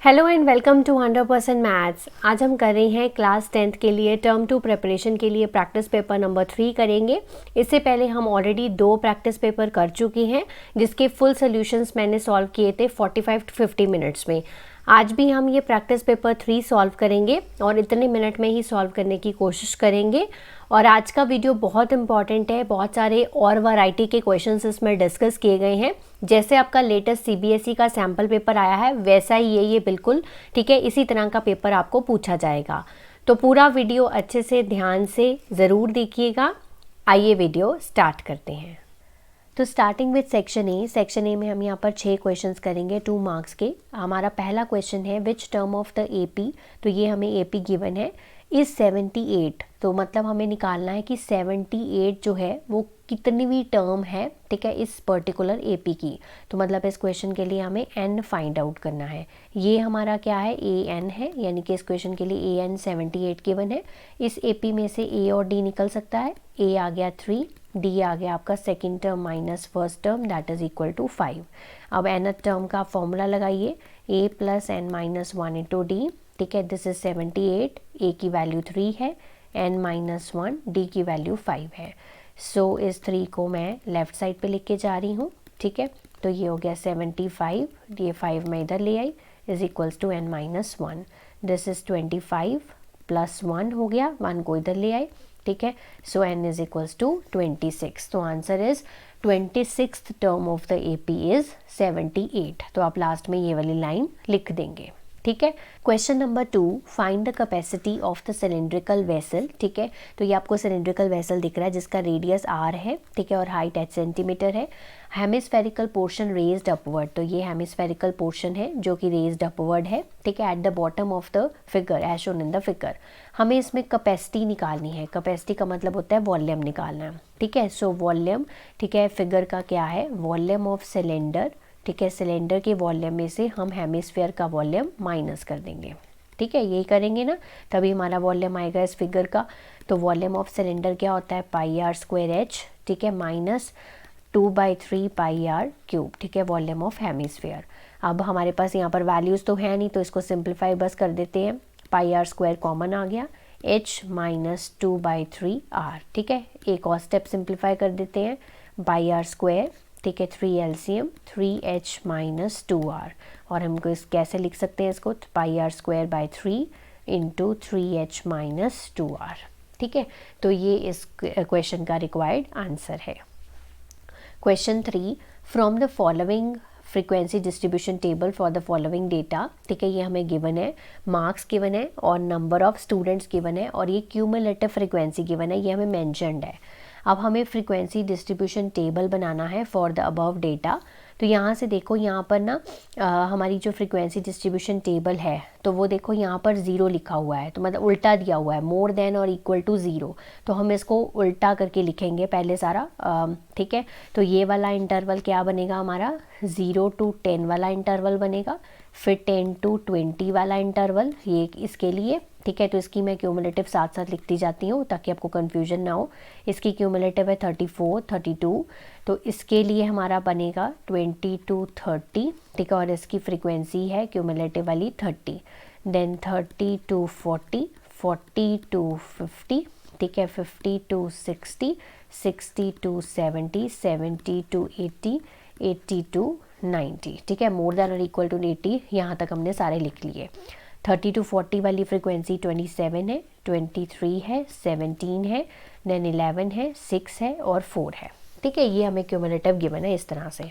Hello and welcome to 100% maths. आज हम कर रहे हैं क्लास 10th के लिए टर्म 2 प्रिपरेशन के लिए प्रैक्टिस पेपर नंबर 3 करेंगे। इससे पहले हम ऑलरेडी 2 प्रैक्टिस पेपर कर चुके हैं जिसके फुल सॉल्यूशंस मैंने सॉल्व किए थे 45 to 50 मिनट्स में। आज भी हम ये प्रैक्टिस पेपर 3 सॉल्व करेंगे और इतने मिनट में ही सॉल्व करने की कोशिश करेंगे। और आज का वीडियो बहुत इंपॉर्टेंट है, बहुत सारे और वैरायटी के क्वेश्चंस इसमें डिस्कस किए गए हैं। जैसे आपका लेटेस्ट सीबीएसई का सैम्पल पेपर आया है वैसा ही ये बिल्कुल ठीक है, इसी तरह का पेपर आपको पूछा जाएगा। तो पूरा वीडियो अच्छे से ध्यान से ज़रूर देखिएगा। आइए वीडियो स्टार्ट करते हैं। तो स्टार्टिंग विथ सेक्शन ए में हम यहाँ पर 6 क्वेश्चंस करेंगे 2 मार्क्स के। हमारा पहला क्वेश्चन है which term of the AP, तो ये हमें एपी गिवन है इज़ 78। तो मतलब हमें निकालना है कि 78 जो है वो कितनीवी टर्म है, ठीक है, इस पर्टिकुलर एपी की। तो मतलब इस क्वेश्चन के लिए हमें एन फाइंड आउट करना है। ये हमारा क्या है, ए एन है, यानी कि इस क्वेश्चन के लिए ए एन 78 गिवन है। इस एपी में से ए और डी निकल सकता है। ए आ गया 3, डी आ गया आपका second term minus first term that is equal to 5। अब nth टर्म का फॉर्मूला लगाइए, a plus N minus 1 into D, ठीक है, दिस इज 78। a की वैल्यू 3 है, n माइनस 1, डी की वैल्यू 5 है। सो इस 3 को मैं लेफ्ट साइड पे लिख के जा रही हूँ, ठीक है। तो ये हो गया 75, ये 5 मैं इधर ले आई, is equals to n minus 1। This is 25 plus 1 हो गया, 1 को इधर ले आई, ठीक है। सो n इज इक्वल्स टू 26। तो answer is 26th term of the AP is 78। तो आप लास्ट में ये वाली लाइन लिख देंगे, ठीक है। Question number 2, find the capacity of the cylindrical vessel, ठीक है। तो ये आपको सिलेंड्रिकल वेसल दिख रहा है जिसका रेडियस r है, ठीक है, और हाइट 8 सेंटीमीटर है। हेमिस्फेरिकल पोर्शन रेज्ड अपवर्ड, तो ये हेमिस्फेरिकल पोर्शन है जो कि रेज्ड अपवर्ड है, ठीक है, at the bottom of the figure as shown in the figure. हमें इसमें कैपेसिटी निकालनी है। कैपेसिटी का मतलब होता है वॉल्यूम निकालना है, ठीक है। सो वॉल्यूम, ठीक है, फिगर का क्या है, वॉल्यूम ऑफ सिलेंडर, ठीक है। सिलेंडर के वॉल्यूम में से हम हेमिस्फीयर का वॉल्यूम माइनस कर देंगे, ठीक है। यही करेंगे ना, तभी हमारा वॉल्यूम आएगा इस फिगर का। तो वॉल्यूम ऑफ सिलेंडर क्या होता है, पाई आर स्क्वायर एच, ठीक है, माइनस 2/3 पाई आर क्यूब, ठीक है, वॉल्यूम ऑफ हेमिस्फीयर। अब हमारे पास यहाँ पर वैल्यूज़ तो है नहीं, तो इसको सिंप्लीफाई बस कर देते हैं। पाई आर स्क्वायर कॉमन आ गया, h माइनस 2/3 आर, ठीक है। एक और स्टेप सिंप्लीफाई कर देते हैं, पाई आर स्क्वायर, ठीक है, 3 LCM 3h माइनस 2r। और हमको इस कैसे लिख सकते हैं इसको, pi r square by 3 into 3h minus 2r, ठीक है। तो ये इस क्वेश्चन का रिक्वायर्ड आंसर है। Question 3, from the following frequency distribution table for the following data, ठीक है, ये हमें गिवन है, मार्क्स गिवन है और नंबर ऑफ स्टूडेंट्स गिवन है और ये क्यूमुलेटिव फ्रीक्वेंसी गिवन है, ये हमें मैंशनड है। अब हमें फ्रीक्वेंसी डिस्ट्रीब्यूशन टेबल बनाना है फॉर द अबव डेटा। तो यहाँ से देखो, यहाँ पर ना हमारी जो फ्रीक्वेंसी डिस्ट्रीब्यूशन टेबल है तो वो देखो यहाँ पर 0 लिखा हुआ है, तो मतलब उल्टा दिया हुआ है, मोर देन और इक्वल टू 0। तो हम इसको उल्टा करके लिखेंगे पहले सारा, ठीक है। तो ये वाला इंटरवल क्या बनेगा हमारा, 0 to 10 वाला इंटरवल बनेगा, फिर 10 to 20 वाला इंटरवल, ये इसके लिए, ठीक है। तो इसकी मैं क्यूमुलेटिव साथ साथ लिखती जाती हूँ ताकि आपको कन्फ्यूजन ना हो। इसकी क्यूमुलेटिव है 34, 32, तो इसके लिए हमारा बनेगा 20 to 30, ठीक है, और इसकी फ्रीक्वेंसी है क्यूमुलेटिव वाली 30। देन 30 to 40, 40 to 50, ठीक है, 50 to 60, 60 to 70, 70 to 80, 80 to 90, ठीक है। मोर देन और इक्वल टू 80, यहाँ तक हमने सारे लिख लिए। 30 to 40 वाली फ्रीक्वेंसी 27 है, 23 है, 17 है, देन 11 है, 6 है और 4 है, ठीक है। ये हमें क्यूमुलेटिव गिवन है इस तरह से।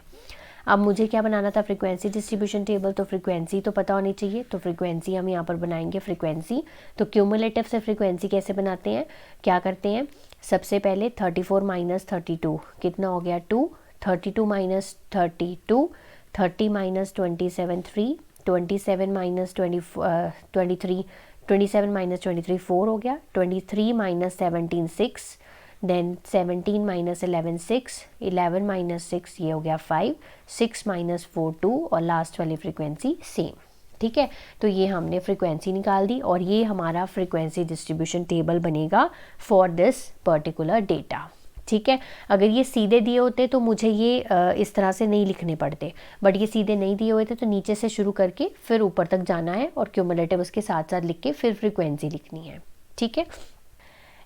अब मुझे क्या बनाना था, फ्रीक्वेंसी डिस्ट्रीब्यूशन टेबल, तो फ्रीक्वेंसी तो पता होनी चाहिए, तो फ्रीक्वेंसी हम यहाँ पर बनाएंगे फ्रीक्वेंसी। तो क्यूमुलेटिव से फ्रीक्वेंसी कैसे बनाते हैं, क्या करते हैं, सबसे पहले 34 माइनस 32 कितना हो गया 2, 32 माइनस 32, 30 माइनस 27 3, 27 माइनस 23, 27 माइनस 23 4 हो गया, 23 माइनस 17 6, देन 17 माइनस 11 6, 11 माइनस 6 ये हो गया 5, 6 माइनस 4 2 और लास्ट वाली फ्रीक्वेंसी सेम, ठीक है। तो ये हमने फ्रीक्वेंसी निकाल दी और ये हमारा फ्रीक्वेंसी डिस्ट्रीब्यूशन टेबल बनेगा फॉर दिस पर्टिकुलर डेटा, ठीक है। अगर ये सीधे दिए होते तो मुझे ये इस तरह से नहीं लिखने पड़ते, बट ये सीधे नहीं दिए हुए थे तो नीचे से शुरू करके फिर ऊपर तक जाना है और क्यूमुलेटिव उसके साथ साथ लिख के फिर फ्रीक्वेंसी लिखनी है, ठीक है।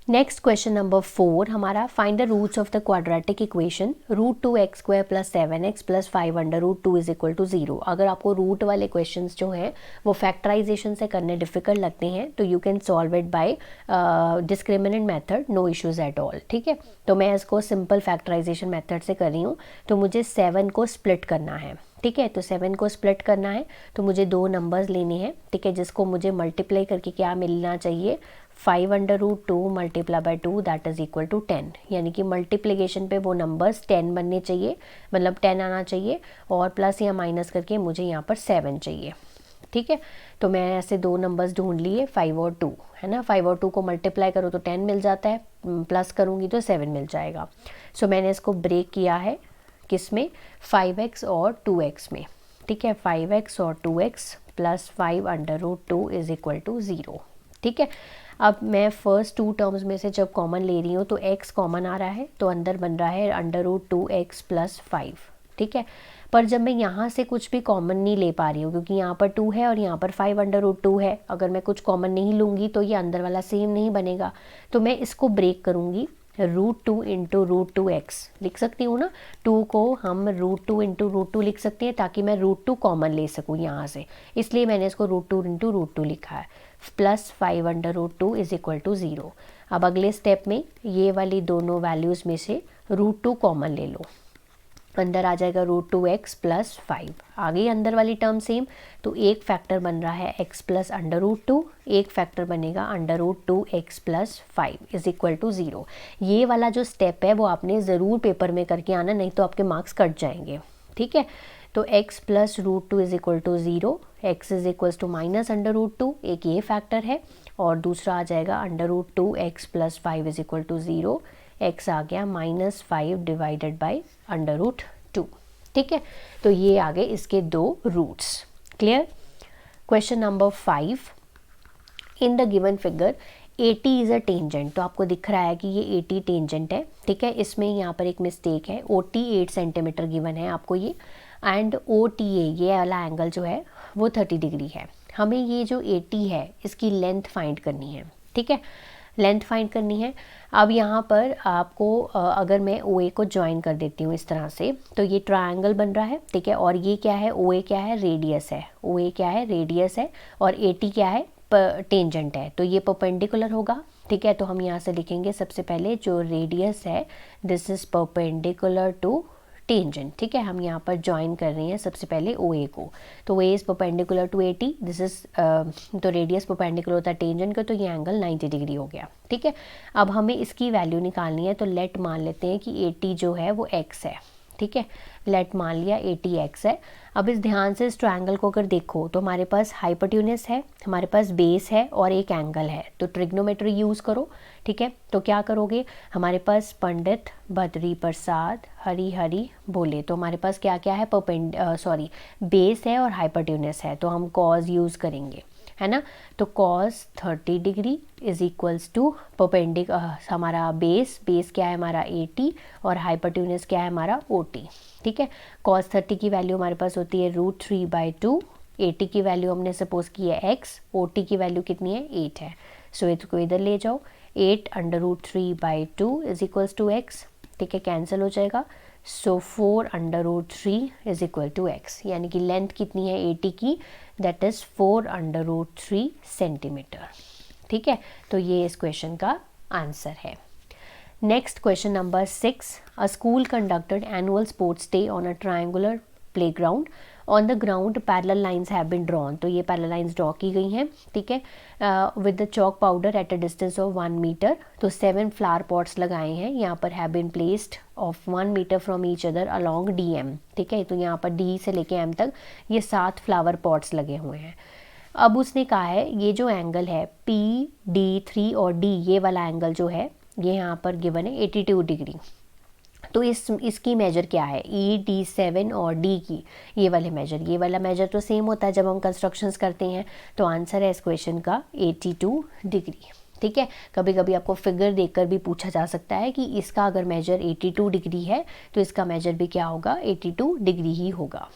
नेक्स्ट क्वेश्चन नंबर 4 हमारा, find the roots of the quadratic equation √2x² + 7x + 5√2 = 0। अगर आपको रूट वाले क्वेश्चंस जो हैं वो फैक्टराइजेशन से करने डिफिकल्ट लगते हैं तो you can solve it by discriminant method, no issues at all, ठीक है। तो मैं इसको सिंपल फैक्टराइजेशन मेथड से कर रही हूँ। तो मुझे 7 को स्प्लिट करना है, ठीक है। तो 7 को स्प्लिट करना है तो मुझे 2 नंबर्स लेने हैं, ठीक है, जिसको मुझे मल्टीप्लाई करके क्या मिलना चाहिए, 5√2 × 2 दैट इज़ इक्वल टू 10। यानी कि मल्टीप्लिकेशन पे वो नंबर्स 10 बनने चाहिए, मतलब 10 आना चाहिए, और प्लस या माइनस करके मुझे यहाँ पर 7 चाहिए, ठीक है। तो मैं ऐसे 2 नंबर्स ढूंढ लिए, 5 और 2, है ना। 5 और 2 को मल्टीप्लाई करो तो 10 मिल जाता है, प्लस करूँगी तो 7 मिल जाएगा। सो मैंने इसको ब्रेक किया है किस में, 5x और 2x में, ठीक है। 5x और 2x + 5√2 = 0, ठीक है। अब मैं फर्स्ट 2 टर्म्स में से जब कॉमन ले रही हूँ तो x कॉमन आ रहा है, तो अंदर बन रहा है √2x + 5, ठीक है। पर जब मैं यहाँ से कुछ भी कॉमन नहीं ले पा रही हूँ, क्योंकि यहाँ पर 2 है और यहाँ पर 5√2 है, अगर मैं कुछ कॉमन नहीं लूँगी तो ये अंदर वाला सेम नहीं बनेगा। तो मैं इसको ब्रेक करूँगी, √2 × √2x लिख सकती हूँ ना। 2 को हम √2 × √2 लिख सकते हैं ताकि मैं √2 कॉमन ले सकूँ यहाँ से, इसलिए मैंने इसको √2 × √2 लिखा है, + 5√2 = 0। अब अगले स्टेप में ये वाली दोनों वैल्यूज़ में से √2 कॉमन ले लो, अंदर आ जाएगा √2x + 5, आ गई अंदर वाली टर्म सेम। तो एक फैक्टर बन रहा है x + √2, एक फैक्टर बनेगा √2x + 5 = 0। ये वाला जो स्टेप है वो आपने ज़रूर पेपर में करके आना, नहीं तो आपके मार्क्स कट जाएंगे, ठीक है। तो x + √2 = 0, x = -√2, एक ये फैक्टर है, और दूसरा आ जाएगा √2x + 5 = 0, x आ गया -5 / √2, ठीक है। तो ये आ गए इसके 2 roots. Clear. Question number 5, in the given figure 80 is a tangent. तो आपको दिख रहा है कि ये 80 टेंजेंट है, ठीक है। इसमें यहाँ पर एक मिस्टेक है, OT 8 सेंटीमीटर गिवन है आपको ये, एंड OTA ये वाला एंगल जो है वो 30 डिग्री है। हमें ये जो 80 है इसकी लेंथ फाइंड करनी है, ठीक है, लेंथ फाइंड करनी है। अब यहाँ पर आपको अगर मैं OA को ज्वाइन कर देती हूँ इस तरह से, तो ये ट्रायंगल बन रहा है, ठीक है। और ये क्या है, OA क्या है, रेडियस है, OA क्या है, रेडियस है, और 80 क्या है, टेंजेंट है, तो ये परपेंडिकुलर होगा, ठीक है। तो हम यहाँ से लिखेंगे सबसे पहले जो रेडियस है, this is perpendicular to tangent, ठीक है। हम यहाँ पर ज्वाइन कर रहे हैं सबसे पहले OA को, तो OA is perpendicular to 80, this is तो रेडियस परपेंडिकुलर होता है टेंजेंट का, तो ये एंगल 90 डिग्री हो गया, ठीक है। अब हमें इसकी वैल्यू निकालनी है, तो लेट मान लेते हैं कि 80 जो है वो x है, ठीक है। लेट मान लिया 80 x है। अब इस ध्यान से इस ट्रायंगल को अगर देखो तो हमारे पास हाइपोटेन्यूस है, हमारे पास बेस है और एक एंगल है, तो ट्रिग्नोमेट्री यूज़ करो, ठीक है। तो क्या करोगे, हमारे पास पंडित बद्री प्रसाद हरी हरी बोले, तो हमारे पास क्या क्या है, बेस है और हाइपोटेन्यूस है, तो हम कॉज यूज़ करेंगे, है ना। तो cos 30 degree is equals to हमारा बेस क्या है हमारा 80, और हाइपोटेन्यूस क्या है हमारा OT, ठीक है। cos 30 की वैल्यू हमारे पास होती है √3/2, 80 की वैल्यू हमने सपोज की है x, OT की वैल्यू कितनी है, 8 है। सो इसको इधर ले जाओ, 8 √3/2 इज इक्वल्स टू x, ठीक है, कैंसिल हो जाएगा। सो 4 √3 इज इक्वल टू x, यानी कि लेंथ कितनी है 80 की, दैट इज़ 4 √3 सेंटीमीटर, ठीक है। तो ये इस क्वेश्चन का आंसर है। Next question number 6, a school conducted annual sports day on a triangular playground, on the ground parallel lines have been drawn. तो ये पैरेलल लाइंस ड्रॉ की गई हैं, ठीक है, with the chalk powder at a distance of 1 metre. तो 7 flower pots लगाए हैं, यहाँ पर have been placed of 1 metre from each other along DM, ठीक है। तो यहाँ पर D से लेके M तक ये 7 फ्लावर पॉट्स लगे हुए हैं। अब उसने कहा है ये जो एंगल है PD3 और D, ये वाला एंगल जो है ये यहाँ पर गिवन है 82 डिग्री। तो इसकी मेजर क्या है, ED7 और D की ये वाला मेजर तो सेम होता है जब हम कंस्ट्रक्शंस करते हैं। तो आंसर है इस क्वेश्चन का 82 डिग्री, ठीक है, कभी कभी आपको फिगर देखकर भी पूछा जा सकता है कि इसका अगर मेजर 82 डिग्री है तो इसका मेजर भी क्या होगा, 82 डिग्री ही होगा।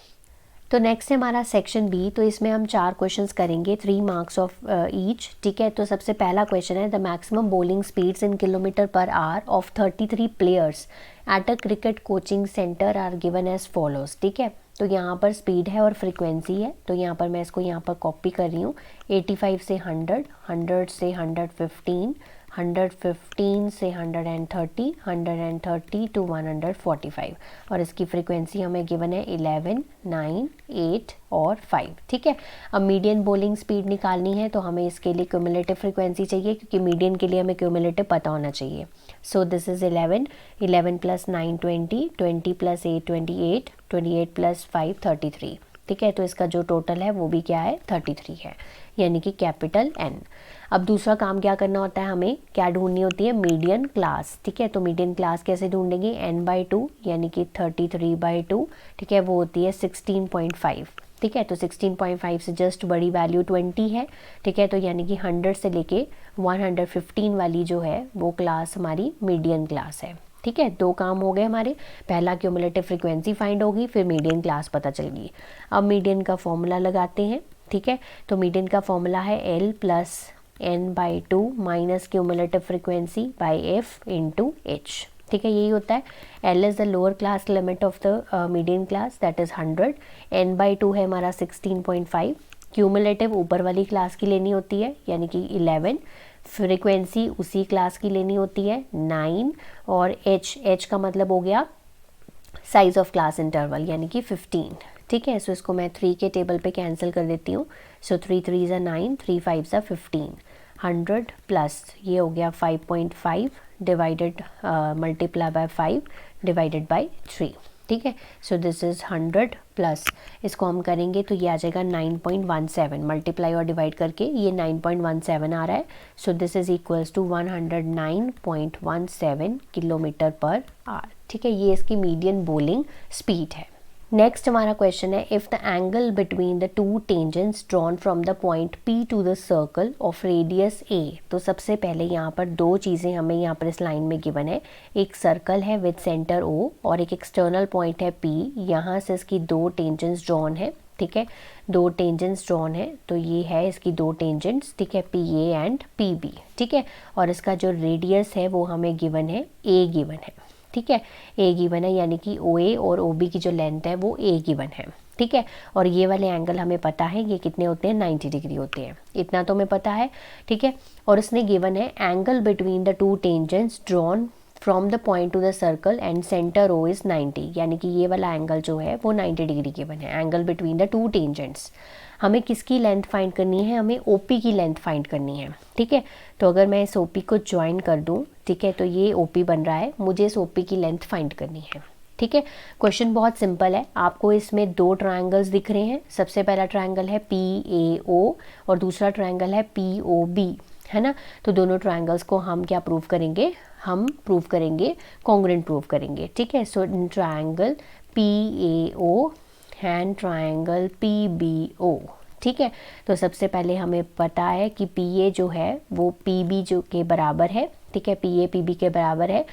तो नेक्स्ट है हमारा सेक्शन बी। तो इसमें हम 4 क्वेश्चंस करेंगे, 3 मार्क्स ऑफ ईच। ठीक है, तो सबसे पहला क्वेश्चन है the maximum bowling speeds in kilometre per hour of 33 players at a cricket coaching centre are given as follows. ठीक है, तो यहाँ पर स्पीड है और फ्रीक्वेंसी है, तो यहाँ पर मैं इसको यहाँ पर कॉपी कर रही हूँ। 85 से 100, 100 से 115, 115 से 130, 130 टू 145 और इसकी फ्रीक्वेंसी हमें गिवन है 11, 9, 8 और 5। ठीक है, अब मीडियन बॉलिंग स्पीड निकालनी है तो हमें इसके लिए क्यूमुलेटिव फ्रीक्वेंसी चाहिए, क्योंकि मीडियन के लिए हमें क्यूमुलेटिव पता होना चाहिए। सो this is 11, 11 plus 9 20, 20 plus 8 28, 28 plus 5 33। ठीक है, तो इसका जो टोटल है वो भी क्या है, 33 है, यानी कि कैपिटल N। अब दूसरा काम क्या करना होता है, हमें क्या ढूंढनी होती है, मीडियन क्लास। ठीक है, तो मीडियन क्लास कैसे ढूंढेंगे, n/2 यानी कि 33/2। ठीक है, वो होती है 16.5। ठीक है, तो 16.5 से जस्ट बड़ी वैल्यू 20 है। ठीक है, तो यानी कि 100 से लेके 115 वाली जो है वो क्लास हमारी मीडियन क्लास है। ठीक है, 2 काम हो गए हमारे, पहला क्यूमुलेटिव फ्रीक्वेंसी फाइंड होगी, फिर मीडियन क्लास पता चल गई। अब मीडियन का फॉर्मूला लगाते हैं। ठीक है, तो मीडियन का फॉर्मूला है L plus n/2 minus cumulative frequency by f into h। ठीक है, यही होता है। L is the lower class limit of the median class, that is 100। n/2 है हमारा 16.5। क्यूमुलेटिव ऊपर वाली क्लास की लेनी होती है, यानी कि 11। फ्रीक्वेंसी उसी क्लास की लेनी होती है 9, और h का मतलब हो गया साइज ऑफ क्लास इंटरवल, यानी कि 15। ठीक है, सो इसको मैं 3 के टेबल पे कैंसिल कर देती हूँ। सो 3 3 ज़ा 9, 3 5 ज़ा 15। 100 प्लस ये हो गया 5.5 divided multiply by 5 divided by 3। ठीक है, सो दिस इज़ 100 प्लस इसको हम करेंगे तो ये आ जाएगा 9.17, मल्टीप्लाई और डिवाइड करके ये 9.17 आ रहा है। So this is equals to 109.17 kilometre per hour. ठीक है, ये इसकी मीडियन बॉलिंग स्पीड है। नेक्स्ट हमारा क्वेश्चन है if the angle between the 2 tangents drawn from the point P to the circle of radius A। तो सबसे पहले यहाँ पर 2 चीज़ें हमें यहाँ पर इस लाइन में गिवन है, एक सर्कल है विद सेंटर O और एक एक्सटर्नल पॉइंट है P। यहाँ से इसकी 2 टेंजेंट्स ड्रॉन है। ठीक है, 2 टेंजेंट्स ड्रॉन है, तो ये है इसकी 2 टेंजेंट्स। ठीक है, PA एंड PB। ठीक है, और इसका जो रेडियस है वो हमें गिवन है A गिवन है। ठीक है, A गिवन है, यानी कि OA और OB की जो लेंथ है वो A गिवन है। ठीक है, और ये वाले एंगल हमें पता है ये कितने होते हैं, 90 डिग्री होते हैं, इतना तो हमें पता है। ठीक है, और उसने गिवन है angle between the 2 tangents drawn from the point two the circle and centre O is 90, यानी कि ये वाला एंगल जो है वो 90 डिग्री गिवन है, एंगल बिटवीन द 2 टेंजेंट्स। हमें किसकी लेंथ फाइंड करनी है, हमें OP की लेंथ फाइंड करनी है। ठीक है, तो अगर मैं इस OP को ज्वाइन कर दूं, ठीक है, तो ये OP बन रहा है, मुझे इस OP की लेंथ फाइंड करनी है। ठीक है, क्वेश्चन बहुत सिंपल है, आपको इसमें 2 ट्रायंगल्स दिख रहे हैं। सबसे पहला ट्रायंगल है PAO और दूसरा ट्रायंगल है POB, है ना। तो दोनों ट्रायंगल्स को हम क्या प्रूव करेंगे, हम प्रूव करेंगे कॉन्ग्रुएंट प्रूव करेंगे। ठीक है, so triangle PAO and triangle PBO। ठीक है, तो सबसे पहले हमें पता है कि PA जो है वो PB जो के बराबर है। ठीक है, PA PB के बराबर है,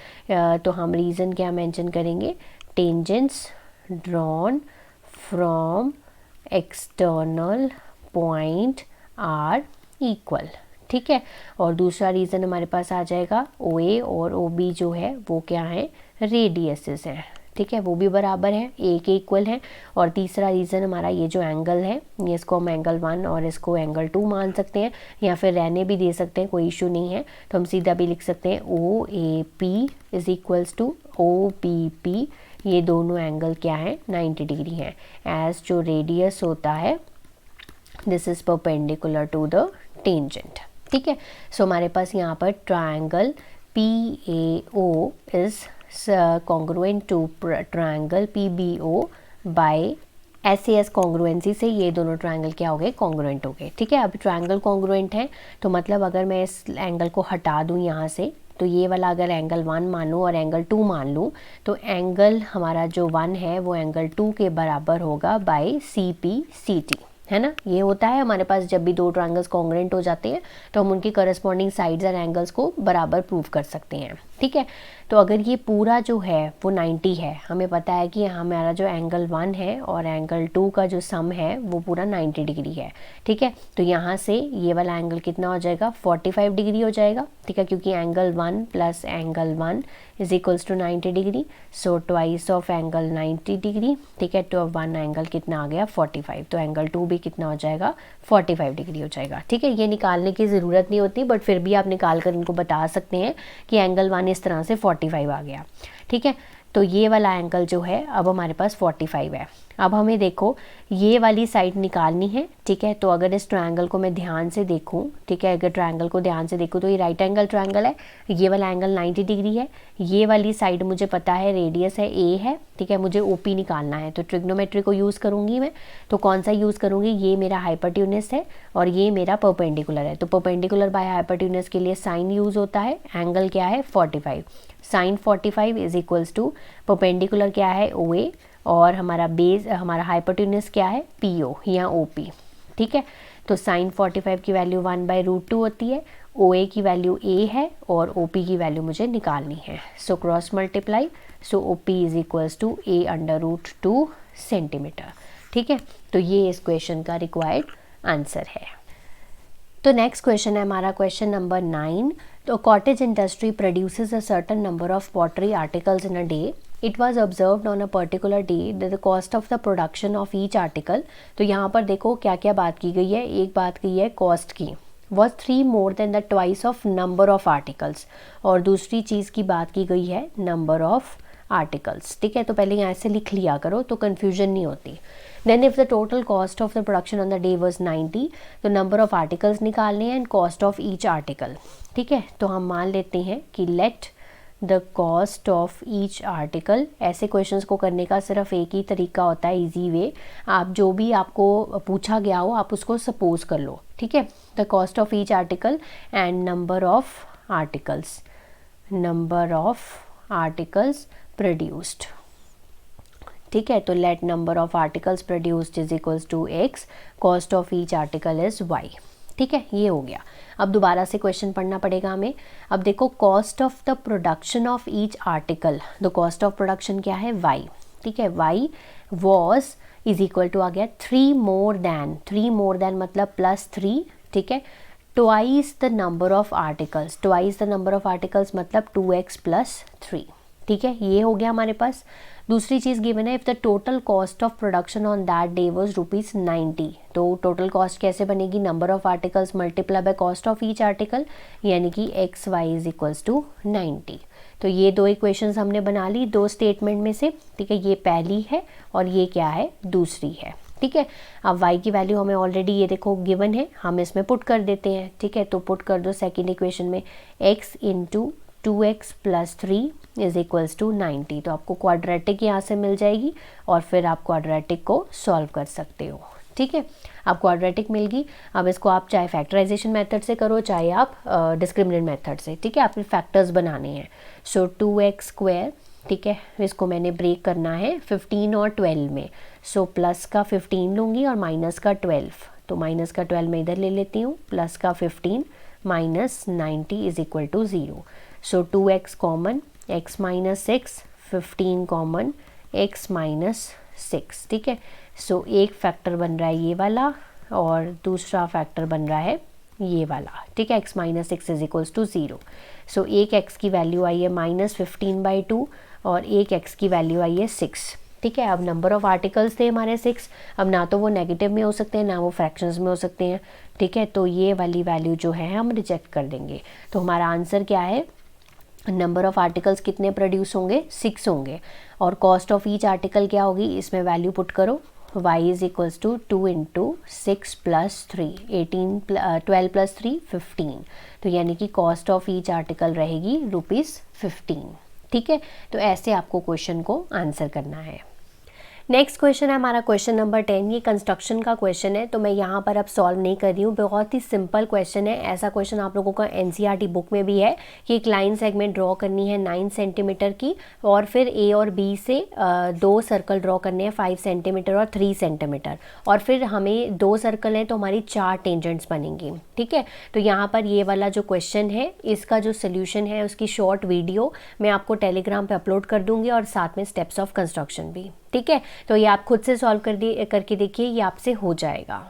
तो हम रीज़न क्या मेंशन करेंगे, tangents drawn from external point are equal. ठीक है, और दूसरा रीज़न हमारे पास आ जाएगा OA और OB जो है वो क्या है, रेडियसेस है। ठीक है, वो भी बराबर है, A के इक्वल है। और तीसरा रीज़न हमारा ये जो एंगल है, ये इसको हम एंगल 1 और इसको एंगल 2 मान सकते हैं, या फिर रहने भी दे सकते हैं, कोई इशू नहीं है। तो हम सीधा भी लिख सकते हैं OAP is equals to OPP। ये दोनों एंगल क्या है, 90 डिग्री हैं। एज जो रेडियस होता है this is perpendicular to the tangent. ठीक है, सो हमारे पास यहाँ पर triangle PAO is congruent to triangle PBO by SAS congruence से ये दोनों ट्रायंगल क्या हो गए, कॉन्ग्रुएंट हो गए। ठीक है, अब ट्रायंगल कॉन्ग्रुएंट है तो मतलब अगर मैं इस एंगल को हटा दूँ यहाँ से, तो ये वाला अगर एंगल 1 मान लूँ और एंगल 2 मान लूँ, तो एंगल हमारा जो 1 है वो एंगल 2 के बराबर होगा बाय CPCT। है ना। ये होता है हमारे पास जब भी दो ट्रायंगल्स कॉन्ग्रुएंट हो जाते हैं तो हम उनकी करस्पॉन्डिंग साइड्स एंड एंगल्स को बराबर प्रूव कर सकते हैं, ठीक है। तो अगर ये पूरा जो है वो 90 है, हमें पता है कि हमारा जो एंगल 1 है और एंगल 2 का जो सम है वो पूरा 90 डिग्री है, ठीक है। तो यहाँ से ये वाला एंगल कितना हो जाएगा, 45 डिग्री हो जाएगा, ठीक है, क्योंकि angle 1 plus angle 1 is equals to 90 degree, so twice of angle 90 degree, ठीक है। तो 1 एंगल कितना आ गया 45, तो एंगल 2 भी कितना हो जाएगा 45 डिग्री हो जाएगा, ठीक है। ये निकालने की ज़रूरत नहीं होती, बट फिर भी आप निकाल कर इनको बता सकते हैं कि एंगल 1 इस तरह से 45 आ गया, ठीक है। तो ये वाला एंगल जो है अब हमारे पास 45 है। अब हमें देखो ये वाली साइड निकालनी है, ठीक है। तो अगर इस ट्रायंगल को मैं ध्यान से देखूं, ठीक है, अगर ट्रायंगल को ध्यान से देखूं तो ये राइट एंगल ट्रायंगल है, ये वाला एंगल 90 डिग्री है, ये वाली साइड मुझे पता है रेडियस है ए है, ठीक है, मुझे ओपी निकालना है। तो ट्रिग्नोमेट्री को यूज़ करूँगी मैं, तो कौन सा यूज़ करूँगी, ये मेरा हाइपोटेन्यूस है और ये मेरा परपेंडिकुलर है। तो परपेंडिकुलर बाय हाइपोटेन्यूस के लिए साइन यूज़ होता है, एंगल क्या है 45, sine 45 is equals to perpendicular क्या है ओ ए और हमारा बेस हमारा हाइपोटेन्यूस क्या है पी ओ या ओ पी, ठीक है। तो साइन 45 की वैल्यू 1/√2 होती है, ओ ए की वैल्यू ए है और ओ पी की वैल्यू मुझे निकालनी है। So cross multiply, so O P is equals to a/√2 centimetre, ठीक है। तो ये इस क्वेश्चन का रिक्वायर्ड आंसर है। तो नेक्स्ट क्वेश्चन है हमारा क्वेश्चन नंबर 9। तो cottage industry produces a certain number of pottery articles in a day. It was observed on a particular day that the cost of the production of each article. तो यहाँ पर देखो क्या क्या बात की गई है, एक बात की है कॉस्ट की, was 3 more than the twice of number of articles, और दूसरी चीज़ की बात की गई है number of articles, ठीक है। तो पहले यहाँ से लिख लिया करो तो कन्फ्यूजन नहीं होती। Then if the total cost of the production on the day was 90, तो number of articles निकालने हैं and cost of each article, ठीक है। तो हम मान लेते हैं कि let the cost of each article, ऐसे क्वेश्चंस को करने का सिर्फ एक ही तरीका होता है, इजी वे, आप जो भी आपको पूछा गया हो आप उसको सपोज कर लो, ठीक है। The cost of each article and number of articles produced, ठीक है। तो let number of articles produced is equals to X, cost of each article is Y, ठीक है। ये हो गया। अब दोबारा से क्वेश्चन पढ़ना पड़ेगा हमें। अब देखो cost of the production of each article, the cost of production क्या है वाई, ठीक है। Y was is equal to आ गया 3 more than मतलब +3, ठीक है, twice the number of articles मतलब 2x + 3, ठीक है। ये हो गया हमारे पास। दूसरी चीज़ गिवन है if the total cost of production on that day was ₹90, तो टोटल कॉस्ट कैसे बनेगी, number of articles multiply by cost of each article, यानी कि XY इज इक्वल्स टू 90। तो ये दो इक्वेशंस हमने बना ली दो स्टेटमेंट में से, ठीक है। ये पहली है और ये क्या है दूसरी है, ठीक है। अब y की वैल्यू हमें ऑलरेडी ये देखो गिवन है, हम इसमें पुट कर देते हैं, ठीक है। तो पुट कर दो सेकेंड इक्वेशन में x into 2x + 3 is equals to 90, तो आपको क्वाड्रेटिक यहाँ से मिल जाएगी और फिर आप क्वाड्रेटिक को सॉल्व कर सकते हो, ठीक है। आप क्वाड्रेटिक मिल गई, अब इसको आप चाहे फैक्टराइजेशन मेथड से करो चाहे आप डिस्क्रिमिनेंट मेथड से, ठीक है। आपने फैक्टर्स बनाने हैं। सो 2x², ठीक है, इसको मैंने ब्रेक करना है 15 और 12 में। सो प्लस का 15 लूँगी और माइनस का 12, तो माइनस का 12 मैं इधर ले लेती हूँ, प्लस का 15 minus 90 is equal to 0। So 2x common, x - 6, 15 common, x - 6, ठीक है। सो एक फैक्टर बन रहा है ये वाला और दूसरा फैक्टर बन रहा है ये वाला, ठीक है। x - 6 is equals to 0। So एक x की वैल्यू आई है -15/2 और एक x की वैल्यू आई है 6, ठीक है। अब नंबर ऑफ आर्टिकल्स थे हमारे 6, अब ना तो वो नेगेटिव में हो सकते हैं ना वो फ्रैक्शंस में हो सकते हैं, ठीक है। तो ये वाली वैल्यू जो है हम रिजेक्ट कर देंगे। तो हमारा आंसर क्या है, नंबर ऑफ आर्टिकल्स कितने प्रोड्यूस होंगे 6 होंगे और कॉस्ट ऑफ ईच आर्टिकल क्या होगी, इसमें वैल्यू पुट करो, y इज इक्वल्स टू 2 × 6 + 3, 12 + 3 15, तो यानी कि कॉस्ट ऑफ ईच आर्टिकल रहेगी ₹15, ठीक है। तो ऐसे आपको क्वेश्चन को आंसर करना है। नेक्स्ट क्वेश्चन है हमारा क्वेश्चन नंबर 10। ये कंस्ट्रक्शन का क्वेश्चन है, तो मैं यहाँ पर अब सॉल्व नहीं कर रही हूँ। बहुत ही सिंपल क्वेश्चन है। ऐसा क्वेश्चन आप लोगों का एनसीईआरटी बुक में भी है कि एक लाइन सेगमेंट ड्रॉ करनी है 9 सेंटीमीटर की, और फिर ए और बी से 2 सर्कल ड्रॉ करने हैं 5 सेंटीमीटर और 3 सेंटीमीटर, और फिर हमें 2 सर्कल हैं तो हमारी 4 टेंजेंट्स बनेंगी। ठीक है, तो यहाँ पर ये वाला जो क्वेश्चन है इसका जो सोल्यूशन है उसकी शॉर्ट वीडियो मैं आपको टेलीग्राम पे अपलोड कर दूँगी, और साथ में स्टेप्स ऑफ कंस्ट्रक्शन भी। ठीक है, तो ये आप खुद से सॉल्व करके देखिए, ये आपसे हो जाएगा।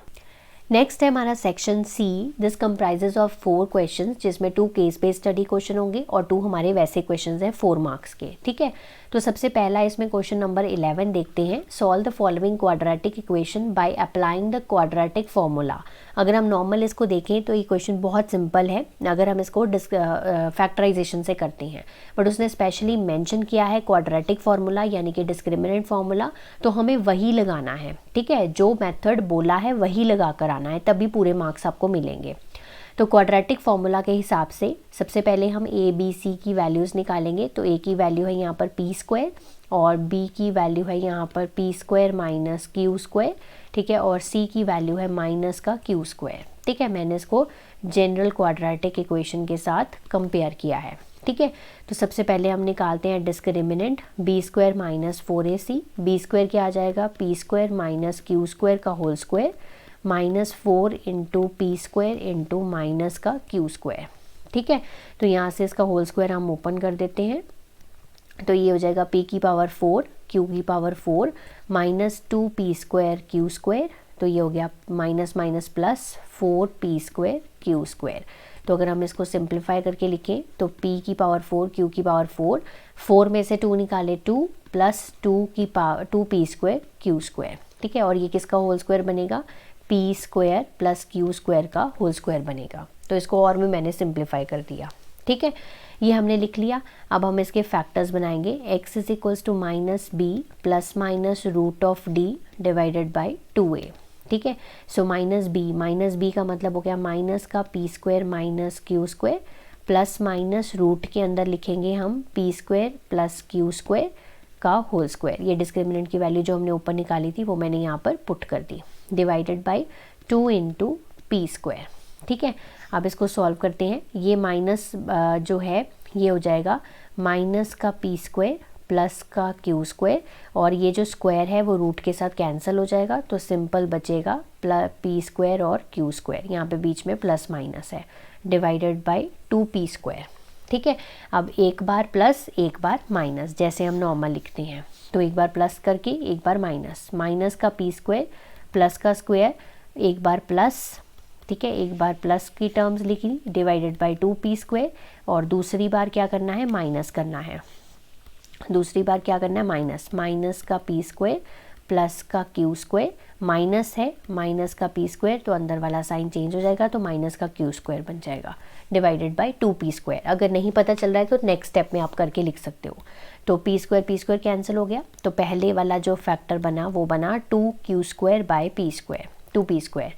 नेक्स्ट है हमारा section C. This comprises of 4 questions, जिसमें 2 केस बेस्ड स्टडी क्वेश्चन होंगे और 2 हमारे वैसे क्वेश्चंस हैं 4 मार्क्स के। ठीक है, तो सबसे पहला इसमें क्वेश्चन नंबर 11 देखते हैं। Solve the following quadratic equation by applying the quadratic formula. अगर हम नॉर्मल इसको देखें तो ये क्वेश्चन बहुत सिंपल है अगर हम इसको फैक्टराइजेशन से करते हैं, बट उसने स्पेशली मेंशन किया है क्वाड्रेटिक फार्मूला यानी कि डिस्क्रिमिनेंट फार्मूला, तो हमें वही लगाना है। ठीक है, जो मेथड बोला है वही लगा कर आना है, तभी पूरे मार्क्स आपको मिलेंगे। तो क्वाड्रेटिक फार्मूला के हिसाब से सबसे पहले हम ए बी सी की वैल्यूज़ निकालेंगे। तो ए की वैल्यू है यहाँ पर पी स्क्वायर, और बी की वैल्यू है यहाँ पर P square minus Q square. ठीक है, और सी की वैल्यू है माइनस का क्यू स्क्वायर। ठीक है, मैंने इसको जनरल क्वाड्रेटिक इक्वेशन के साथ कंपेयर किया है। ठीक है, तो सबसे पहले हम निकालते हैं discriminant b square minus 4ac। B square क्या आ जाएगा, p square minus Q square का whole square minus 4 into p square into minus का क्यू स्क्वायर। ठीक है, तो यहाँ से इसका होल स्क्वायर हम ओपन कर देते हैं, तो ये हो जाएगा p की पावर 4 q की power 4 minus 2p square Q square. तो ये हो गया minus minus plus 4p square Q square. तो अगर हम इसको सिंप्लीफाई करके लिखें तो p की पावर 4 q की पावर 4 में से 2 निकाले 2 plus 2p square Q square. ठीक है, और ये किसका होल स्क्वायर बनेगा, p square plus Q square का होल स्क्वायर बनेगा। तो इसको और भी मैंने सिंप्लीफाई कर दिया। ठीक है, ये हमने लिख लिया। अब हम इसके फैक्टर्स बनाएंगे। x is equals to minus B plus minus root of D divided by 2a। ठीक है, सो माइनस बी का मतलब हो गया माइनस का P square minus Q square plus minus root के अंदर लिखेंगे हम P square plus Q square का होल स्क्वायर। ये डिस्क्रिमिनेंट की वैल्यू जो हमने ऊपर निकाली थी वो मैंने यहाँ पर पुट कर दी, divided by 2 into p square. ठीक है, अब इसको सॉल्व करते हैं। ये माइनस जो है ये हो जाएगा माइनस का पी स्क्वायर प्लस का क्यू स्क्वायर, और ये जो स्क्वायर है वो रूट के साथ कैंसिल हो जाएगा, तो सिंपल बचेगा पी स्क्वायर और क्यू स्क्वायर, यहाँ पे बीच में प्लस माइनस है, डिवाइडेड बाई 2p स्क्वायर। ठीक है, अब एक बार प्लस एक बार माइनस, जैसे हम नॉर्मल लिखते हैं, तो एक बार प्लस करके एक बार माइनस, माइनस का पी स्क्वायर प्लस का स्क्वायर एक बार प्लस। ठीक है, एक बार प्लस की टर्म्स लिखी, डिवाइडेड बाई 2p स्क्वायर, और दूसरी बार क्या करना है, माइनस करना है। दूसरी बार क्या करना है, माइनस का पी स्क्वायर प्लस का क्यू स्क्वायर, माइनस है माइनस का पी स्क्वायर, तो अंदर वाला साइन चेंज हो जाएगा, तो माइनस का क्यू स्क्वायर बन जाएगा, डिवाइडेड बाई 2p स्क्वायर। अगर नहीं पता चल रहा है तो नेक्स्ट स्टेप में आप करके लिख सकते हो। तो पी स्क्वायर कैंसिल हो गया, तो पहले वाला जो फैक्टर बना वो बना 2q square by P square, 2p square,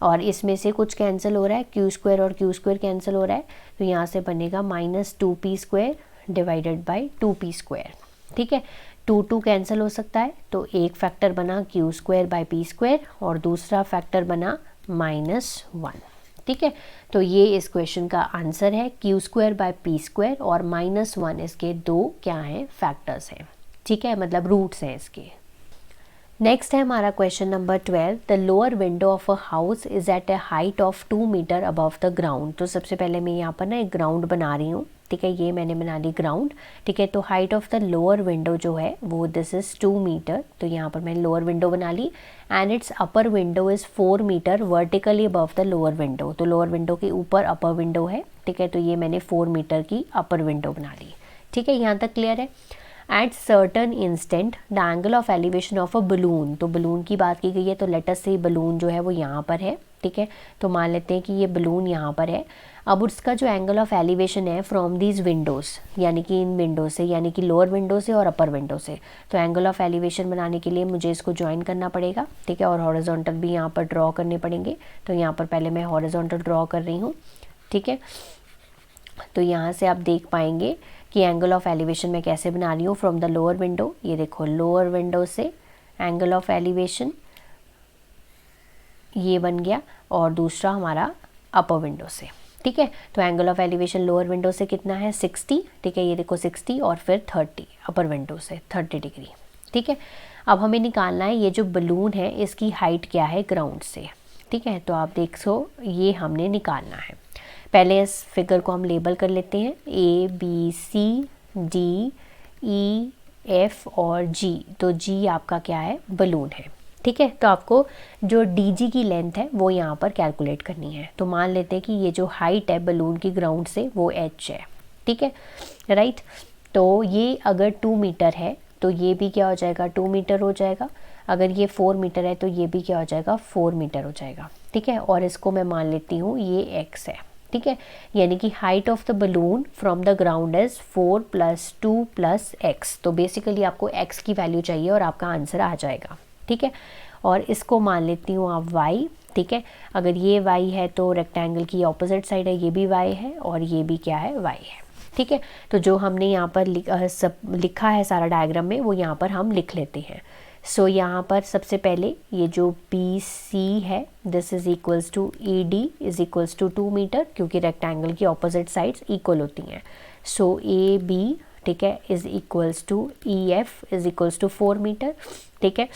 और इसमें से कुछ कैंसिल हो रहा है, क्यू स्क्वायर और क्यू स्क्वायर कैंसिल हो रहा है, तो यहाँ से बनेगा minus 2p square divided by 2p square. ठीक है, 2 कैंसिल हो सकता है, तो एक फैक्टर बना Q square by P square और दूसरा फैक्टर बना -1। ठीक है, तो ये इस क्वेश्चन का आंसर है, Q square by P square और -1 इसके दो क्या हैं, फैक्टर्स हैं। ठीक है, मतलब रूट्स हैं इसके। नेक्स्ट है हमारा question number 12। The lower window of a house is at a height of 2 metre above the ground. तो सबसे पहले मैं यहाँ पर ना एक ग्राउंड बना रही हूँ। ठीक है, ये मैंने बना ली ग्राउंड। ठीक है, तो height of the lower window जो है वो दिस इज़ 2 मीटर, तो यहाँ पर मैंने लोअर विंडो बना ली, and its upper window is 4 metre vertically above the lower window. तो लोअर विंडो के ऊपर अपर विंडो है। ठीक है, तो ये मैंने 4 मीटर की अपर विंडो बना ली। ठीक है, यहाँ तक क्लियर है। At certain instant the angle of elevation of a balloon, तो बलून की बात की गई है, तो लेट अस से बलून जो है वो यहाँ पर है। ठीक है, तो मान लेते हैं कि ये बलून यहाँ पर है। अब उसका जो एंगल ऑफ एलिवेशन है फ्रॉम दीज विंडोज़, यानी कि इन विंडो से, यानी कि लोअर विंडो से और अपर विंडो से, तो एंगल ऑफ एलिवेशन बनाने के लिए मुझे इसको ज्वाइन करना पड़ेगा। ठीक है, और हॉरिजॉन्टल भी यहाँ पर ड्रॉ करने पड़ेंगे। तो यहाँ पर पहले मैं हॉरिजॉन्टल ड्रॉ कर रही हूँ। ठीक है, तो यहाँ से आप देख पाएंगे कि एंगल ऑफ एलिवेशन मैं कैसे बना रही हूँ फ्रॉम द लोअर विंडो। ये देखो, लोअर विंडो से एंगल ऑफ एलिवेशन ये बन गया, और दूसरा हमारा अपर विंडो से, ठीक है। तो angle of elevation lower window से कितना है 60, ठीक है, ये देखो 60 और फिर 30 अपर विंडो से 30 डिग्री, ठीक है। अब हमें निकालना है ये जो बलून है इसकी हाइट क्या है ग्राउंड से, ठीक है। तो आप देखो ये हमने निकालना है। पहले इस फिगर को हम लेबल कर लेते हैं, A B C D E F और G। तो G आपका क्या है बलून है, ठीक है। तो आपको जो DG की लेंथ है वो यहाँ पर कैलकुलेट करनी है। तो मान लेते हैं कि ये जो हाइट है बलून की ग्राउंड से वो h है, ठीक है, राइट। तो ये अगर 2 मीटर है तो ये भी क्या हो जाएगा 2 मीटर हो जाएगा। अगर ये 4 मीटर है तो ये भी क्या हो जाएगा 4 मीटर हो जाएगा, ठीक है। और इसको मैं मान लेती हूँ ये x है, ठीक है। यानी कि height of the balloon from the ground is 4 + 2 + x। तो बेसिकली आपको x की वैल्यू चाहिए और आपका आंसर आ जाएगा, ठीक है। और इसको मान लेती हूँ आप y, ठीक है। अगर ये y है तो रेक्टेंगल की ऑपोजिट साइड है, ये भी y है और ये भी क्या है y है, ठीक है। तो जो हमने यहाँ पर लिखा है सारा डायग्राम में वो यहाँ पर हम लिख लेते हैं। सो यहाँ पर सबसे पहले ये जो BC है this is equals to ED is equals to 2 metre, क्योंकि रेक्टेंगल की ऑपोजिट साइड्स इक्वल होती हैं। सो AB, ठीक है, is equals to EF is equals to 4 metre, ठीक है।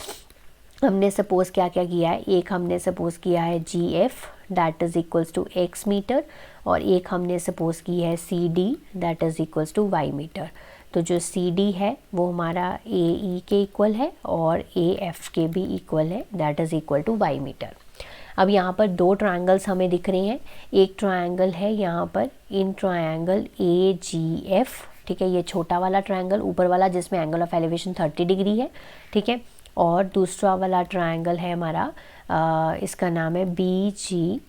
हमने सपोज़ क्या क्या किया है, एक हमने सपोज़ किया है GF that is equals to x metre, और एक हमने सपोज़ की है CD that is equals to y metre. तो जो CD है वो हमारा AE के इक्वल है और AF के भी इक्वल है that is equal to y metre. अब यहाँ पर दो ट्रायंगल्स हमें दिख रहे हैं। एक ट्रायंगल है यहाँ पर इन ट्रायंगल AGF, ठीक है, ये छोटा वाला ट्रायंगल ऊपर वाला जिसमें एंगल ऑफ एलिवेशन 30 डिग्री है, ठीक है। और दूसरा वाला ट्रायंगल है हमारा इसका नाम है BGE,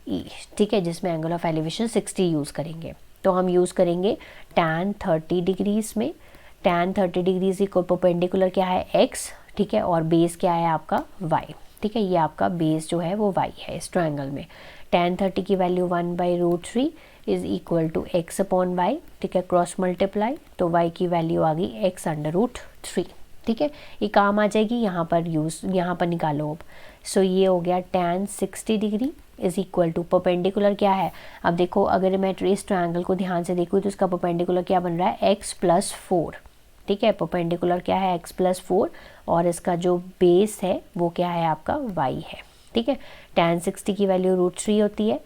ठीक है, जिसमें एंगल ऑफ एलिवेशन 60 यूज़ करेंगे। तो हम यूज़ करेंगे tan 30 डिग्रीज़ में। tan 30 डिग्रीज़ इक्वल परपेंडिकुलर क्या है x, ठीक है, और बेस क्या है आपका y, ठीक है। ये आपका बेस जो है वो y है इस ट्रायंगल में। tan 30 की value 1/√3 is equal to x/y, ठीक है, क्रॉस मल्टीप्लाई, तो y की वैल्यू आ गई x/√3, ठीक है। ये काम आ जाएगी, यहाँ पर निकालो अब। सो ये हो गया tan 60 degree is equal to perpendicular क्या है। अब देखो अगर मैं इस ट्रायंगल को ध्यान से देखूँ तो इसका परपेंडिकुलर क्या बन रहा है x+4, ठीक है। परपेंडिकुलर क्या है x+4 और इसका जो बेस है वो क्या है आपका y है, ठीक है। tan 60 की वैल्यू √3 होती है,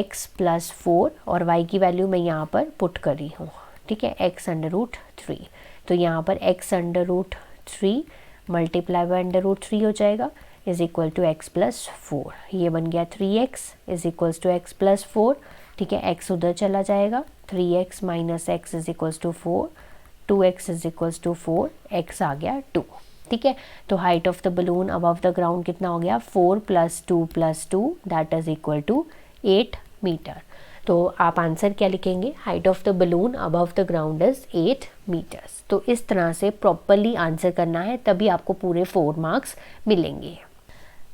x+4 और y की वैल्यू मैं यहाँ पर पुट कर रही हूँ, ठीक है, x/√3। तो यहाँ पर x/√3 मल्टीप्लाई बाय √3 हो जाएगा इज़ इक्वल टू x+4। ये बन गया 3x is equals to x+4, ठीक है। x उधर चला जाएगा, 3x - x is equals to 4, 2x is equals to 4, x आ गया 2, ठीक है। तो height of the balloon above the ground कितना हो गया 4 + 2 + 2 that is equal to 8 metre. तो आप आंसर क्या लिखेंगे, height of the balloon above the ground is 8 metres. तो इस तरह से प्रॉपरली आंसर करना है, तभी आपको पूरे 4 मार्क्स मिलेंगे।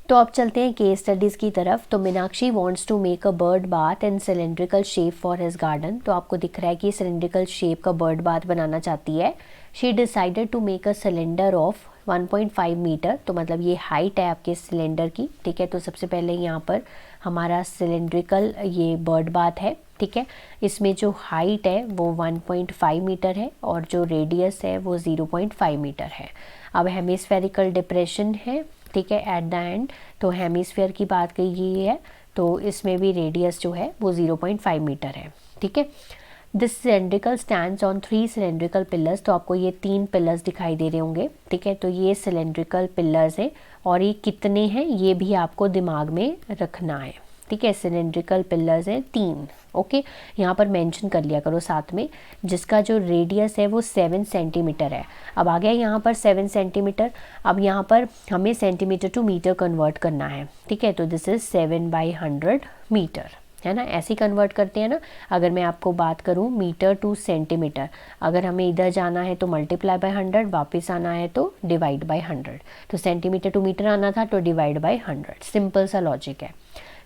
तो अब चलते हैं केस स्टडीज़ की तरफ। तो Meenakshi wants to make a bird bath in cylindrical shape for his garden. तो आपको दिख रहा है कि सिलेंड्रिकल शेप का बर्ड बाथ बनाना चाहती है। She decided to make a cylinder of 1.5 metre. तो मतलब ये हाइट है आपके सिलेंडर की, ठीक है। तो सबसे पहले यहाँ पर हमारा सिलेंड्रिकल ये बर्ड बाथ है, ठीक है। इसमें जो हाइट है वो 1.5 मीटर है और जो रेडियस है वो 0.5 मीटर है। अब हेमिस्फेरिकल डिप्रेशन है, ठीक है, एट द एंड। तो हेमिस्फीयर की बात की गई है तो इसमें भी रेडियस जो है वो 0.5 मीटर है, ठीक है। This cylindrical stands on 3 cylindrical pillars. तो आपको ये 3 पिलर्स दिखाई दे रहे होंगे, ठीक है। तो ये सिलेंड्रिकल पिलर्स है और ये कितने हैं ये भी आपको दिमाग में रखना है, ठीक है। सिलेंड्रिकल पिलर्स हैं 3, ओके। यहाँ पर मेंशन कर लिया करो साथ में, जिसका जो रेडियस है वो 7 सेंटीमीटर है। अब आ गया यहाँ पर 7 सेंटीमीटर। अब यहाँ पर हमें सेंटीमीटर टू मीटर कन्वर्ट करना है, ठीक है। तो दिस इज़ 7/100 मीटर, है ना, ऐसे ही कन्वर्ट करते हैं ना। अगर मैं आपको बात करूँ मीटर टू सेंटीमीटर, अगर हमें इधर जाना है तो मल्टीप्लाई बाय 100, वापस आना है तो डिवाइड बाय 100। तो सेंटीमीटर टू मीटर आना था तो डिवाइड बाय 100, सिंपल सा लॉजिक है।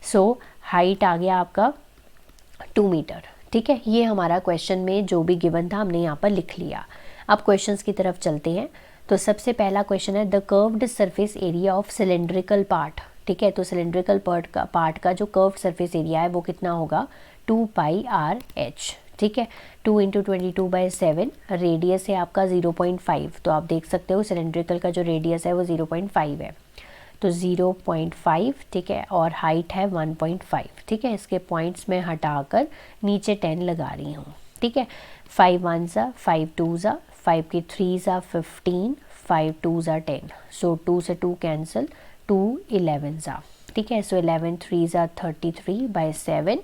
सो हाइट आ गया आपका 2 मीटर, ठीक है। ये हमारा क्वेश्चन में जो भी गिवन था हमने यहाँ पर लिख लिया। अब क्वेश्चंस की तरफ चलते हैं। तो सबसे पहला क्वेश्चन है the curved surface area of cylindrical part. ठीक है, तो सिलेंड्रिकल पार्ट का जो कर्व्ड सरफेस एरिया है वो कितना होगा 2πr/h। ठीक है, 2 × 22/7, रेडियस है आपका 0.5, तो आप देख सकते हो सिलेंड्रिकल का जो रेडियस है वो 0.5 है, तो 0.5। ठीक है, और हाइट है 1.5। ठीक है, इसके पॉइंट्स में हटाकर नीचे 10 लगा रही हूँ। ठीक है, 5 1s 5 2s 5 के 3s 15, 5 2s 10, सो 2 से 2 कैंसिल, 2 11s। ठीक है, so 11 3s 33/7,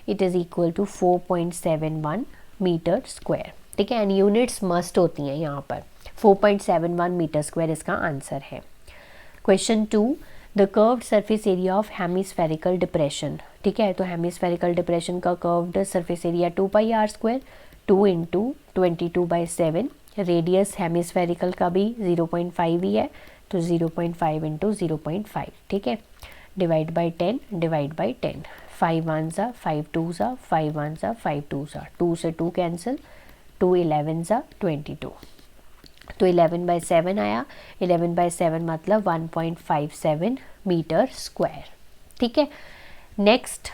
it is equal to 4.71 metre square. ठीक है, एंड यूनिट्स मस्ट होती हैं यहाँ पर, 4.71 मीटर स्क्वायर इसका आंसर है। Question 2, the curved surface area of hemispherical depression. ठीक है, तो हेमिस्फेरिकल डिप्रेशन का curved surface area 2πr², 2 × 22/7, radius hemispherical का भी 0.5 ही है, तो 0.5 × 0.5। ठीक है, divide by 10, 5 1s 5 2s 5 1s 5 2s, 2 से 2 कैंसिल, 2 11s 22, तो 11/7 आया। 11/7 मतलब 1.57 मीटर स्क्वायर। ठीक है, next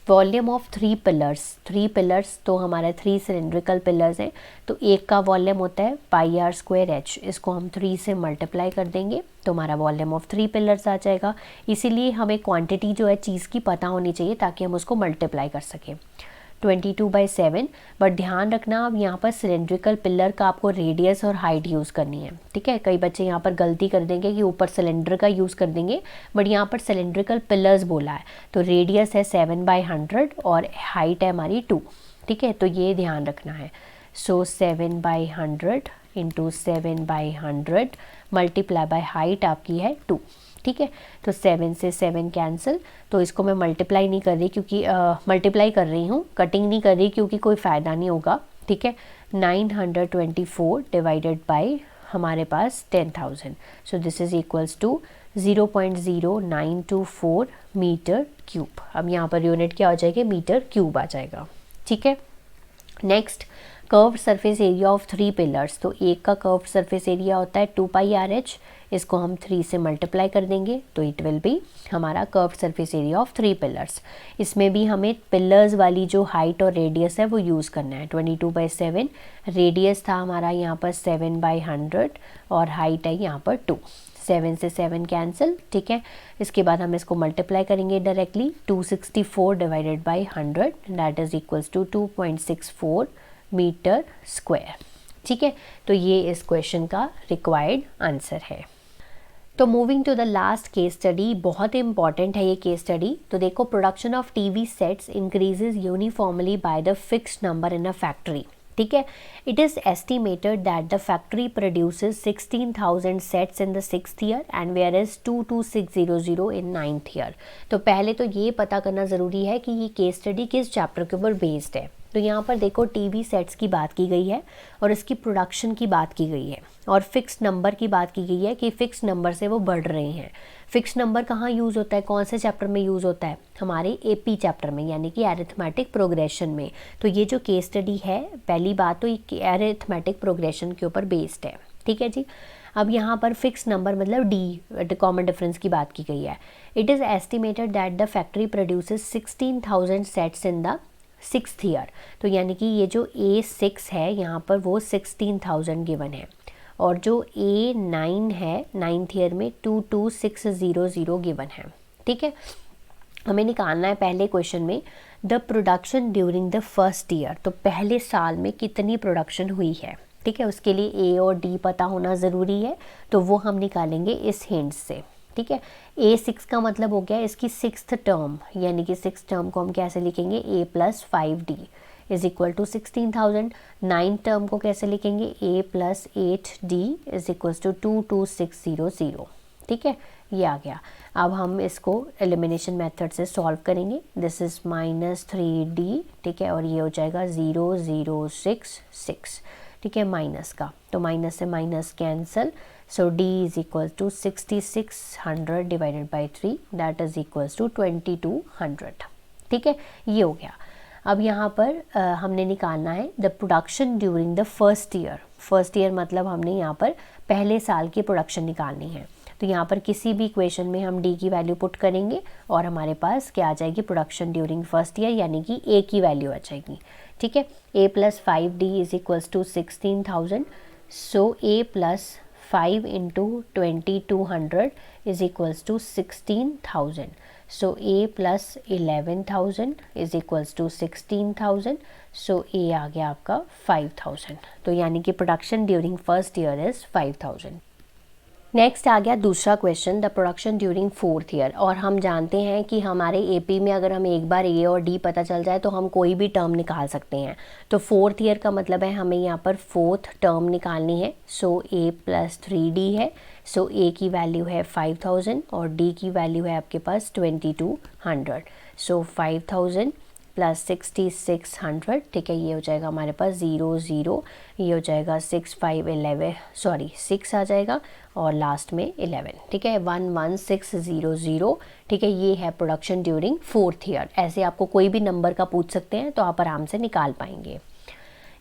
volume of 3 pillars. 3 pillars तो हमारे 3 सिलेंड्रिकल पिलर्स हैं, तो एक का वॉल्यूम होता है πr²h, इसको हम 3 से मल्टीप्लाई कर देंगे तो हमारा वॉल्यूम ऑफ 3 पिलर्स आ जाएगा। इसीलिए हमें क्वांटिटी जो है चीज़ की पता होनी चाहिए ताकि हम उसको मल्टीप्लाई कर सकें। 22/7, बट ध्यान रखना अब यहाँ पर सिलेंड्रिकल पिलर का आपको रेडियस और हाइट यूज़ करनी है। ठीक है, कई बच्चे यहाँ पर गलती कर देंगे कि ऊपर सिलेंडर का यूज़ कर देंगे, बट यहाँ पर सिलेंड्रिकल पिलर्स बोला है, तो रेडियस है 7/100 और हाइट है हमारी 2। ठीक है, तो ये ध्यान रखना है। सो 7/100 × 7/100 मल्टीप्लाई बाय हाइट आपकी है 2। ठीक है, तो 7 से 7 कैंसिल, तो इसको मैं मल्टीप्लाई नहीं कर रही क्योंकि मल्टीप्लाई कर रही हूँ, कटिंग नहीं कर रही क्योंकि कोई फ़ायदा नहीं होगा। ठीक है, 924 डिवाइडेड बाय हमारे पास 10,000, so this is equals to 0.0924 metre cube. अब यहाँ पर यूनिट क्या हो जाएगी, मीटर क्यूब आ जाएगा। ठीक है, next curved surface area of 3 pillars, तो एक का कर्व्ड सरफेस एरिया होता है 2πr/h, इसको हम 3 से मल्टीप्लाई कर देंगे तो इट विल बी हमारा curved surface area of 3 pillars. इसमें भी हमें पिलर्स वाली जो हाइट और रेडियस है वो यूज़ करना है। 22/7 रेडियस था हमारा यहाँ पर 7/100 और हाइट है यहाँ पर 2। 7 से 7 कैंसिल। ठीक है, इसके बाद हम इसको मल्टीप्लाई करेंगे directly, 264 divided by 100, that is equals to 2.64 metre square. ठीक है, तो ये इस क्वेश्चन का रिक्वायर्ड आंसर है। तो moving to the last case study, बहुत ही इंपॉर्टेंट है ये केस स्टडी। तो देखो, production of TV sets increases uniformly by the fixed number in a factory. ठीक है, it is estimated that the factory produces 16,000 sets in the 6th year and where is 22600 in 9th year. तो पहले तो ये पता करना ज़रूरी है कि ये केस स्टडी किस चैप्टर के ऊपर बेस्ड है। तो यहाँ पर देखो, टीवी सेट्स की बात की गई है और इसकी प्रोडक्शन की बात की गई है और फिक्स नंबर की बात की गई है कि फिक्स नंबर से वो बढ़ रहे हैं। फिक्स नंबर कहाँ यूज़ होता है, कौन से चैप्टर में यूज़ होता है, हमारे एपी चैप्टर में, यानी कि अरिथमेटिक प्रोग्रेशन में। तो ये जो केस स्टडी है, पहली बात तो ये अरिथमेटिक प्रोग्रेशन के ऊपर बेस्ड है। ठीक है जी, अब यहाँ पर फिक्स नंबर मतलब डी कॉमन डिफरेंस की बात की गई है। It is estimated that the factory produces 16,000 sets in the 6th year. तो यानी कि ये जो A6 है यहाँ पर वो 16,000 गिवन है और जो A9 है 9th ईयर में 22600 गिवन है। ठीक है, हमें निकालना है पहले क्वेश्चन में the production during the first year. तो पहले साल में कितनी प्रोडक्शन हुई है। ठीक है, उसके लिए A और D पता होना ज़रूरी है, तो वो हम निकालेंगे इस हिंट से। ठीक है, A6 का मतलब हो गया इसकी 6th टर्म, यानी कि 6th टर्म को हम कैसे लिखेंगे, A + 5D is equal to 16,000। 9th term को कैसे लिखेंगे, A + 8D is equal to 22600। ठीक है, ये आ गया। अब हम इसको एलिमिनेशन मेथड से सॉल्व करेंगे। This is -3D। ठीक है, और ये हो जाएगा 0066। ठीक है, माइनस का, तो माइनस से minus cancel, so D is equal to 6600 divided by 3, that is equals to 2200। ठीक है, ये हो गया। अब यहाँ पर हमने निकालना है the production during the first year. First year मतलब हमने यहाँ पर पहले साल की प्रोडक्शन निकालनी है। तो यहाँ पर किसी भी इक्वेशन में हम डी की वैल्यू पुट करेंगे और हमारे पास क्या आ जाएगी, प्रोडक्शन ड्यूरिंग फर्स्ट ईयर, यानी कि ए की वैल्यू आ जाएगी। ठीक है, a + 5d is equals to 16,000। So a + 5 into 2200 is equals to 16,000। So a + 11,000 is equals to 16,000। So a आ गया आपका 5,000। तो यानी कि production during first year is 5,000। Next आ गया दूसरा question, the production during fourth year. और हम जानते हैं कि हमारे एपी में अगर हमें एक बार ए और डी पता चल जाए तो हम कोई भी टर्म निकाल सकते हैं। तो फोर्थ ईयर का मतलब है हमें यहाँ पर फोर्थ टर्म निकालनी है। सो a + 3d है। सो a की वैल्यू है 5,000 और d की वैल्यू है आपके पास 2200। सो 5,000 + 6,600, ठीक है, ये हो जाएगा हमारे पास 0 0, ये हो जाएगा 6 5 11, सॉरी 6 आ जाएगा और लास्ट में 11, ठीक है, 11600, ठीक है। ये है प्रोडक्शन ड्यूरिंग फोर्थ ईयर। ऐसे आपको कोई भी नंबर का पूछ सकते हैं तो आप आराम से निकाल पाएंगे।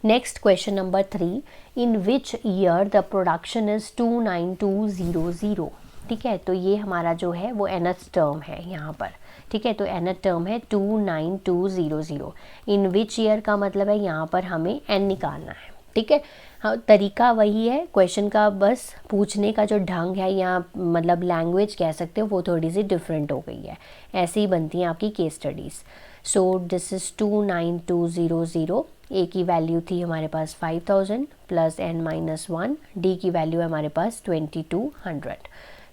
Next question number 3, in which year the production is 29200, ठीक है। तो ये हमारा जो है वो nth टर्म है यहाँ पर, ठीक है। तो nth टर्म है 29200। इन विच ईयर का मतलब है यहाँ पर हमें n निकालना है, ठीक है। हाँ, तरीका वही है क्वेश्चन का, बस पूछने का जो ढंग है या मतलब लैंग्वेज कह सकते हो वो थोड़ी सी डिफरेंट हो गई है। ऐसे ही बनती हैं आपकी case studies. So this is 29200। ए की वैल्यू थी हमारे पास 5,000 + n-1, डी की वैल्यू है हमारे पास 2200।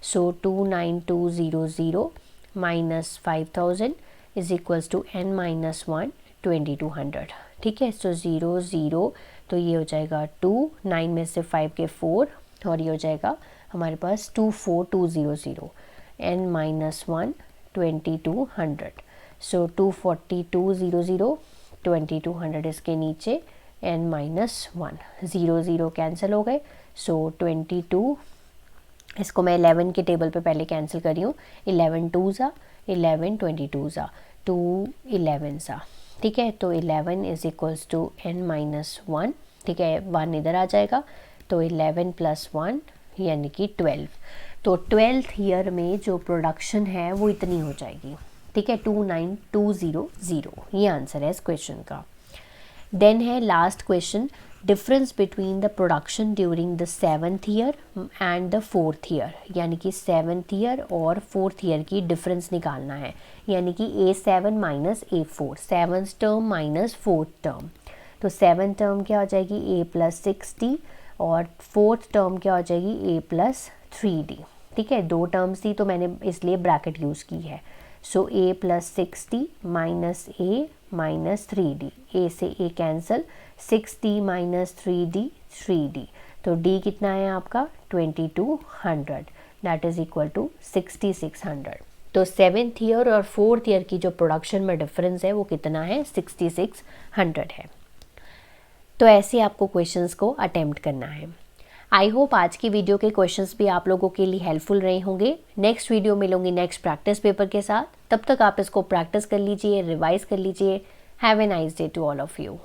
सो 29200 - 5,000 इज इक्वल्स टू n-1 2200, ठीक है। सो 0 0, तो ये हो जाएगा 2, 9 में से 5 के 4 और ये हो जाएगा हमारे पास 24200, n-1 2200। सो 24200, 2200 इसके नीचे n-1, 0 0 कैंसिल हो गए। सो 22, इसको मैं 11 के टेबल पे पहले कैंसिल करी हूँ, 11 2 ज़ा 11, 22 ज़ा 2 11 ज़ा, ठीक है। तो 11 इज इक्वल्स टू n-1, ठीक है, 1 इधर आ जाएगा। तो 11 + 1 यानी कि 12। तो 12th ईयर में जो प्रोडक्शन है वो इतनी हो जाएगी, ठीक है, 29200। ये आंसर है इस क्वेश्चन का। देन है last question, difference between the production during the 7th year and the 4th year, यानी कि 7th ईयर और 4th ईयर की डिफरेंस निकालना है, यानी कि A7 - A4, 7th term minus 4th term. तो 7th टर्म क्या हो जाएगी, A + 6d और 4th टर्म क्या हो जाएगी, A + 3d, ठीक है। 2 टर्म्स थी तो मैंने इसलिए ब्रैकेट यूज़ की है। सो A + 6d - A - 3d, A से A cancel, 6d - 3d 3d। तो d कितना है आपका 2200, दैट इज़ इक्वल टू 6600। तो 7th ईयर और 4th ईयर की जो प्रोडक्शन में डिफरेंस है वो कितना है, 6600 है। तो ऐसे आपको क्वेश्चंस को अटेम्प्ट करना है। आई होप आज की वीडियो के क्वेश्चंस भी आप लोगों के लिए हेल्पफुल रहे होंगे। नेक्स्ट वीडियो मिलूंगी नेक्स्ट प्रैक्टिस पेपर के साथ। तब तक आप इसको प्रैक्टिस कर लीजिए, रिवाइज कर लीजिए। Have a nice day to all of you.